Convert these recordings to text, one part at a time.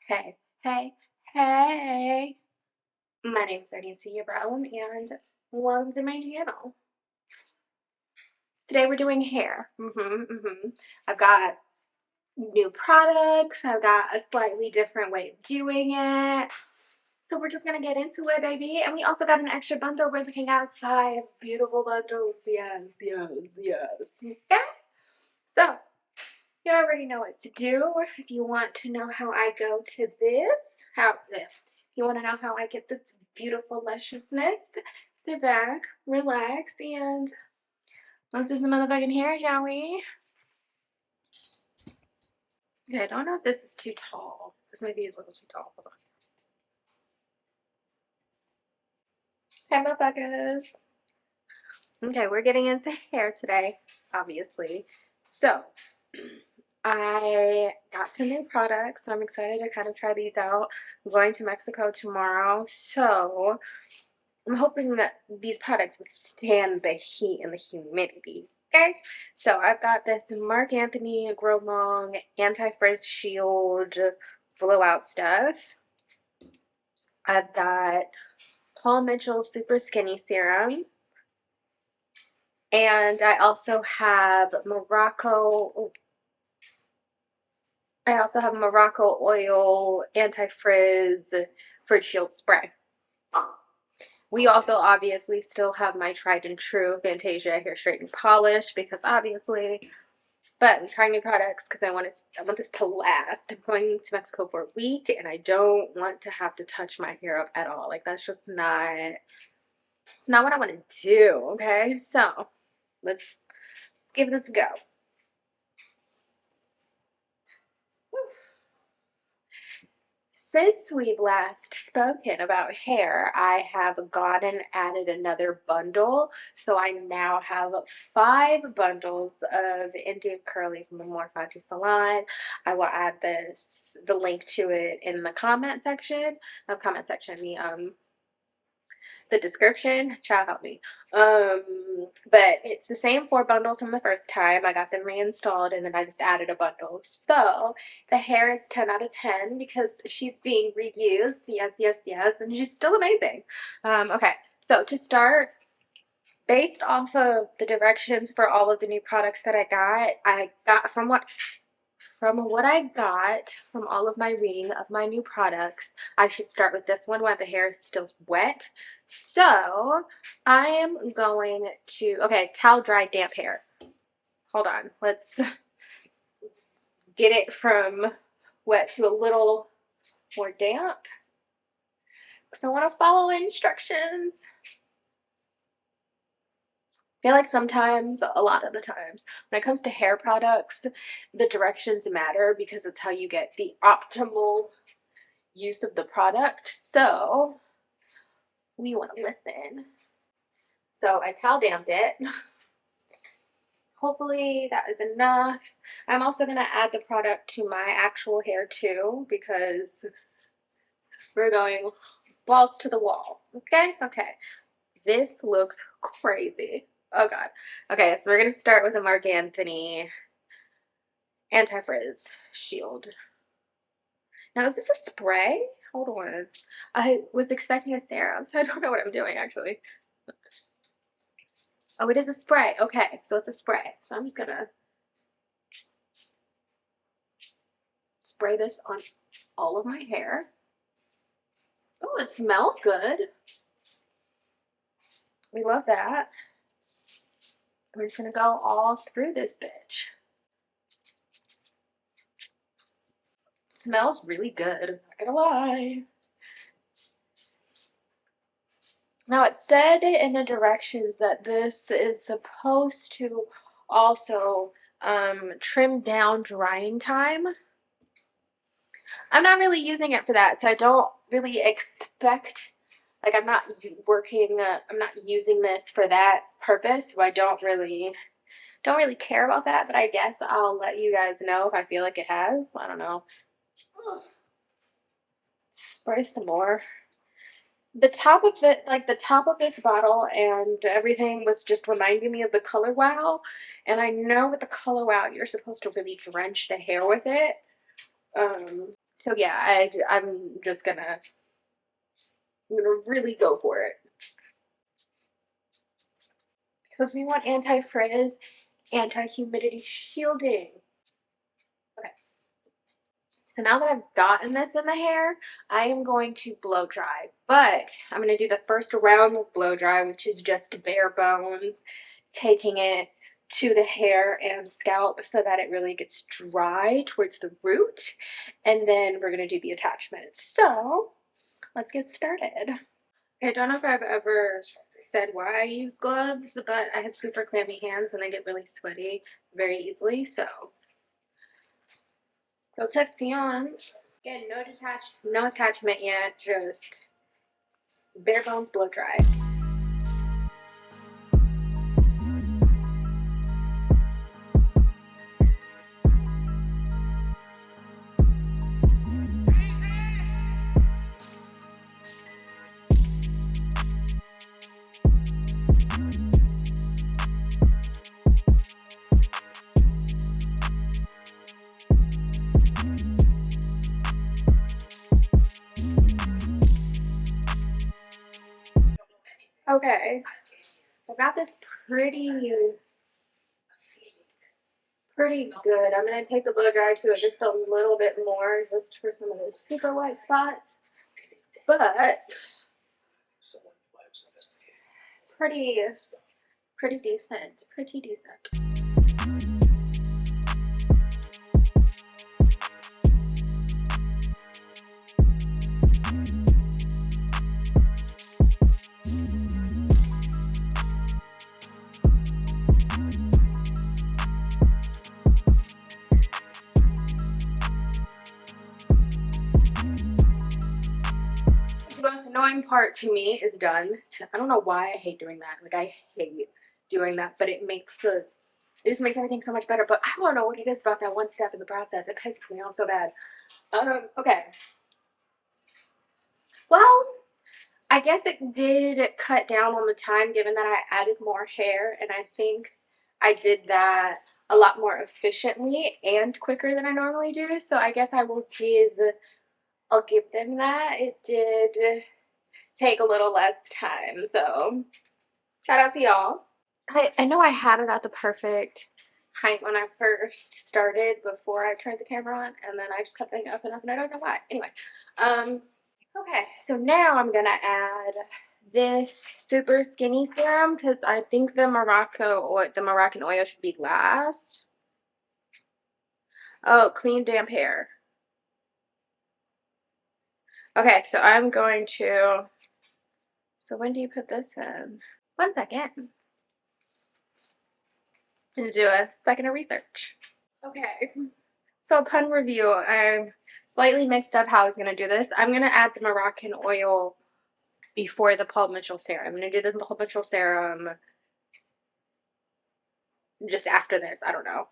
Hey, hey, hey. My name is Arnesia Brown and welcome to my channel. Today we're doing hair. I've got new products. I've got a slightly different way of doing it. So we're just gonna get into it, baby. And we also got an extra bundle. We're looking at 5 beautiful bundles. Yes, yes, yes. Okay. So you already know what to do. If you want to know how I go to this, if you want to know how I get this beautiful lusciousness, sit back, relax, and let's do some motherfucking hair, shall we? Okay, I don't know if this is too tall. This might be a little too tall. Hold on. Hey, motherfuckers. Okay, we're getting into hair today, obviously. So, I got some new products, so I'm excited to kind of try these out. I'm going to Mexico tomorrow, so I'm hoping that these products withstand the heat and the humidity. Okay, so I've got this Marc Anthony Grow Long Anti-Frizz Shield blowout stuff. I've got Paul Mitchell Super Skinny Serum. And I also have Morocco Oil Anti-Frizz Frizz Shield Spray. We also obviously still have my tried and true Fantasia hair straightening polish because obviously, but I'm trying new products because I want this to last. I'm going to Mexico for a week and I don't want to have to touch my hair up at all. Like that's just not, it's not what I want to do. Okay, so let's give this a go. Since we've last spoken about hair, I have gone and added another bundle. So I now have 5 bundles of Indian Curly from the Morphe Salon. I will add the link to it in the comment section. The description. Child help me. But it's the same 4 bundles from the first time. I got them reinstalled and then I just added a bundle. So the hair is 10 out of 10 because she's being reused. Yes, yes, yes. And she's still amazing. Okay, so to start, based off of the directions for all of the new products that I got from what I got from all of my reading of my new products, I should start with this one while the hair is still wet. So I am going to, okay, towel dry damp hair. Hold on, let's get it from wet to a little more damp because I want to follow instructions. I feel like sometimes, a lot of the times, when it comes to hair products, the directions matter because it's how you get the optimal use of the product. So we want to listen. So I towel damped it. Hopefully that is enough. I'm also going to add the product to my actual hair too because we're going balls to the wall. Okay? Okay. This looks crazy. Oh god. Okay, so we're going to start with a Marc Anthony Anti-Frizz Shield. Now, is this a spray? Hold on. I was expecting a serum, so I don't know what I'm doing actually. Oh, it is a spray. Okay, so it's a spray. So I'm just gonna spray this on all of my hair. Oh, it smells good. We love that. We're just gonna go all through this bitch. It smells really good, I'm not gonna lie. Now it said in the directions that this is supposed to also trim down drying time. I'm not really using it for that, so I don't really expect, like I'm not using this for that purpose, so I don't really care about that, but I guess I'll let you guys know if I feel like it has. I don't know. Spray some more. The top of it, like the top of this bottle and everything was just reminding me of the Color Wow. And I know with the Color Wow, you're supposed to really drench the hair with it. So yeah, I'm just gonna really go for it because we want anti-frizz, anti-humidity shielding. Okay. So now that I've gotten this in the hair, I am going to blow dry. But I'm going to do the first round of blow dry, which is just bare bones, taking it to the hair and scalp so that it really gets dry towards the root. And then we're going to do the attachment. So let's get started. I don't know if I've ever said why I use gloves, but I have super clammy hands and I get really sweaty very easily. So, protection. Again, no attachment yet, just bare bones blow dry. Okay, I got this pretty good. I'm gonna take the blow dry to it just a little bit more, just for some of those super white spots. But pretty decent. Pretty decent. The most annoying part to me is done. I don't know why I hate doing that. Like, I hate doing that, but it just makes everything so much better. But I don't know what it is about that one step in the process. It pisses me off so bad. Okay. Well, I guess it did cut down on the time given that I added more hair, and I think I did that a lot more efficiently and quicker than I normally do. So I guess I'll give them that. It did take a little less time. So shout out to y'all. I know I had it at the perfect height when I first started before I turned the camera on, and then I just kept going up and up, and I don't know why. Anyway, okay, so now I'm gonna add this super skinny serum because I think the Moroccan oil should be last. Oh, clean damp hair. Okay, so I'm going to. So when do you put this in? 1 second. I'm gonna do a second of research. Okay, so upon review, I slightly mixed up how I was gonna do this. I'm gonna add the Moroccan oil before the Paul Mitchell serum. I'm gonna do the Paul Mitchell serum just after this. I don't know.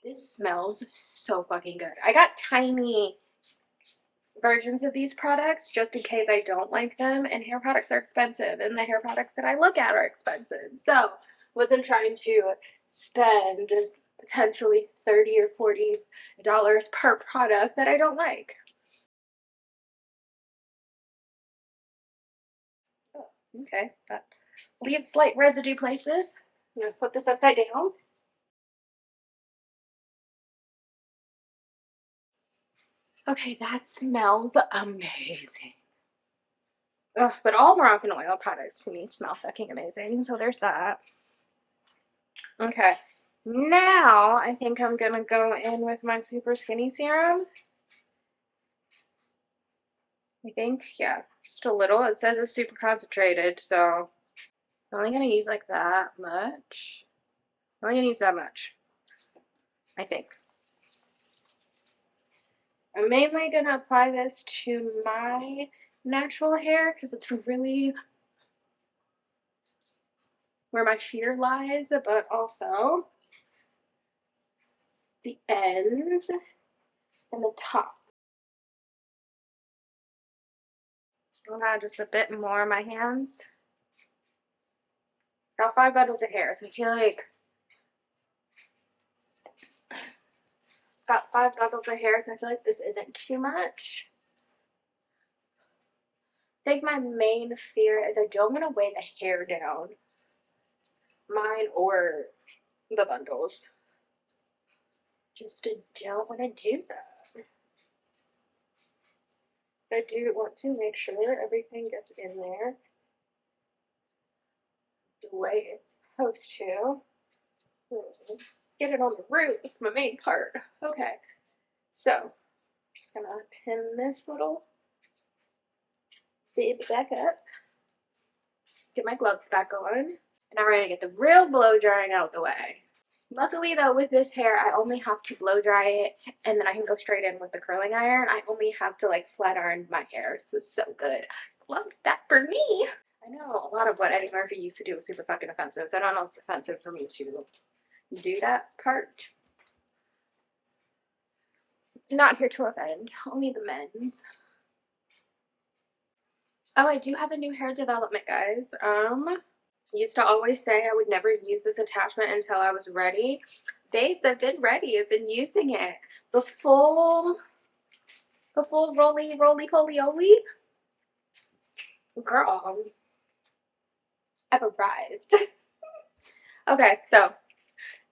This smells so fucking good. I got tiny versions of these products just in case I don't like them, and hair products are expensive, and the hair products that I look at are expensive. So wasn't trying to spend potentially $30 or $40 per product that I don't like. Oh, okay, that leaves slight residue places. I'm gonna flip this upside down. Okay, that smells amazing. Ugh, but all Moroccan oil products to me smell fucking amazing. So there's that. Okay, now I think I'm gonna go in with my super skinny serum. I think, yeah, just a little. It says it's super concentrated, so I'm only gonna use like that much. I'm only gonna use that much, I think. I'm mainly gonna apply this to my natural hair because it's really where my fear lies, but also the ends and the top. I'll add just a bit more on my hands. Got 5 bundles of hair, so I feel like got 5 bundles of hair, so I feel like this isn't too much. I think my main fear is I don't want to weigh the hair down. Mine or the bundles. Just don't want to do that. I do want to make sure everything gets in there the way it's supposed to. Get it on the root. That's my main part. Okay. So, just gonna pin this little bib back up. Get my gloves back on. And now we're gonna get the real blow drying out the way. Luckily though, with this hair, I only have to blow dry it and then I can go straight in with the curling iron. I only have to like flat iron my hair. This is so good. Love that for me. I know a lot of what Eddie Murphy used to do was super fucking offensive, so I don't know if it's offensive for me to do that part. Not here to offend, only the men's. Oh, I do have a new hair development, guys. Used to always say I would never use this attachment until I was ready. Babes, I've been ready. I've been using it. The full roly poly. Girl, I've arrived. Okay, so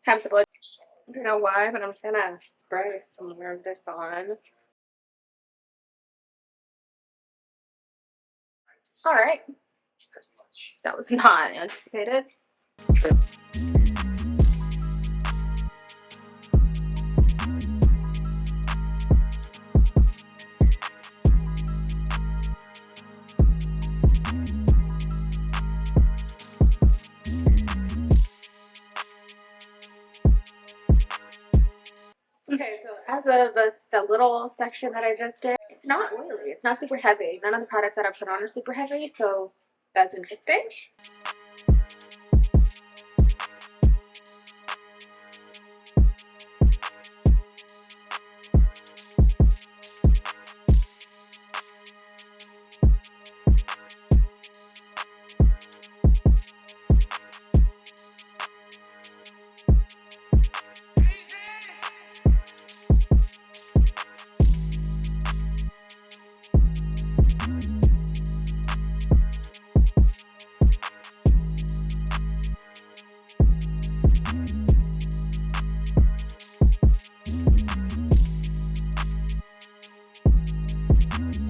time to blow. I don't know why, but I'm just gonna spray some more of this on. All right. That was not anticipated. Okay, so as of the little section that I just did, it's not oily. It's not super heavy. None of the products that I put on are super heavy, so that's interesting.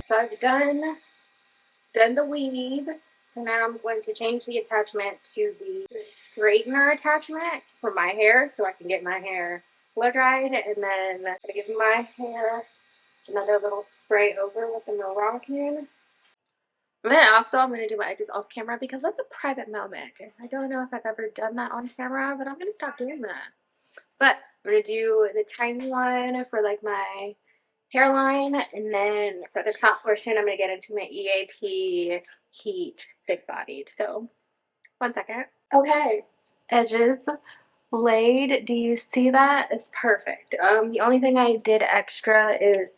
So I've done the weave. So now I'm going to change the attachment to the straightener attachment for my hair so I can get my hair blow dried, and then I'm gonna give my hair another little spray over with the Moroccan. And then also I'm gonna do my edges off camera because that's a private moment. I don't know if I've ever done that on camera, but I'm gonna stop doing that. But I'm gonna do the tiny one for like my hairline, and then for the top portion I'm gonna get into my EAP Heat Thick Bodied. So 1 second. Okay, edges laid. Do you see that? It's perfect. The only thing I did extra is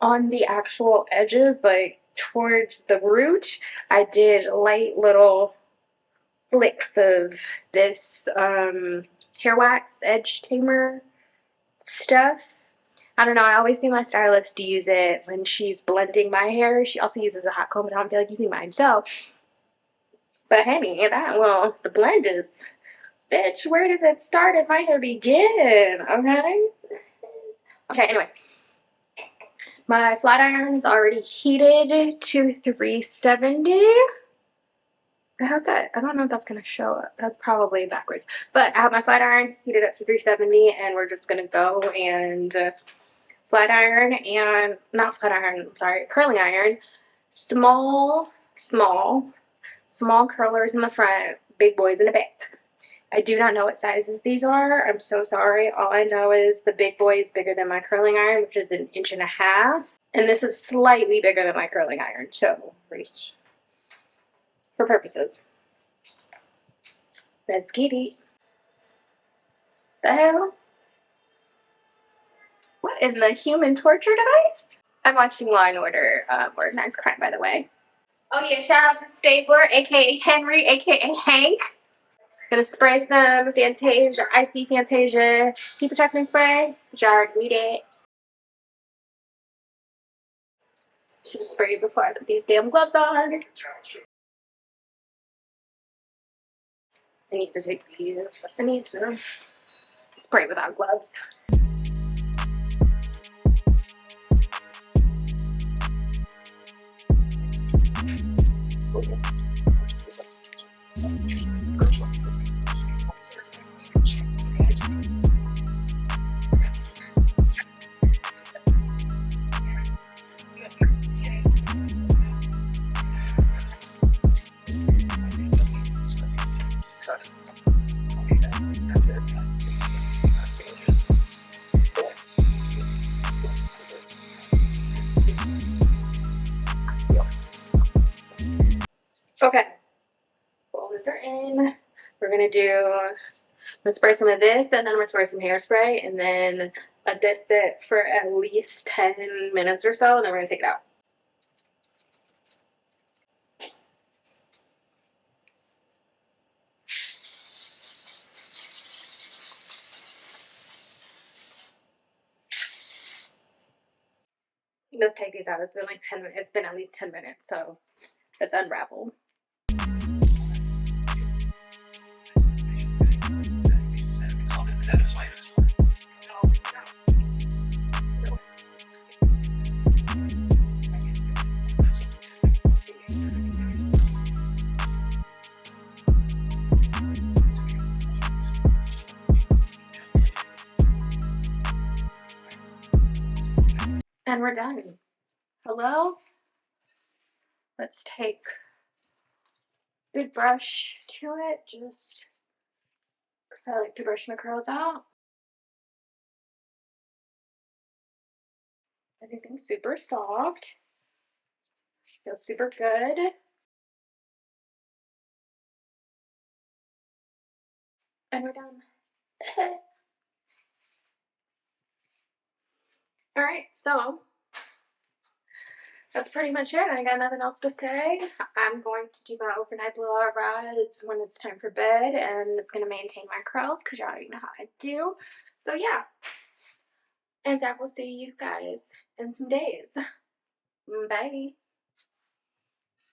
on the actual edges, like towards the root, I did light little flicks of this hair wax edge tamer stuff. I don't know, I always see my stylist use it when she's blending my hair. She also uses a hot comb, but I don't feel like using mine. So, but hey, the blend is, bitch, where does it start and my hair begin? Okay? Okay, anyway. My flat iron is already heated to 370. I have that. I don't know if that's going to show up. That's probably backwards. But I have my flat iron heated up to 370, and we're just going to go and flat iron and, not flat iron, sorry, curling iron. Small curlers in the front, big boys in the back. I do not know what sizes these are. I'm so sorry. All I know is the big boy is bigger than my curling iron, which is 1.5 inches. And this is slightly bigger than my curling iron. So, for purposes. Let's get it. The hell? What in the human torture device? I'm watching Law and Order, Organized Crime, by the way. Oh yeah, shout out to Stabler, aka Henry, aka Hank. Gonna spray some Fantasia, Icy Fantasia Keep Protecting Spray. Y'all already need it. Should have sprayed before I put these damn gloves on. I need to take these. I need to spray without gloves. Okay, folders are in. We're gonna let's spray some of this, and then I'm gonna spray some hairspray, and then let this sit for at least 10 minutes or so, and then we're gonna take it out. Let's take these out. It's been like 10 minutes. It's been at least 10 minutes, so let's unravel. And we're done. Hello? Let's take a big brush to it, just because I like to brush my curls out. Everything's super soft. Feels super good. And we're done. All right, so that's pretty much it. I got nothing else to say. I'm going to do my overnight blowout rods when it's time for bed, and it's going to maintain my curls because you already know how I do. So yeah, and I will see you guys in some days. Bye.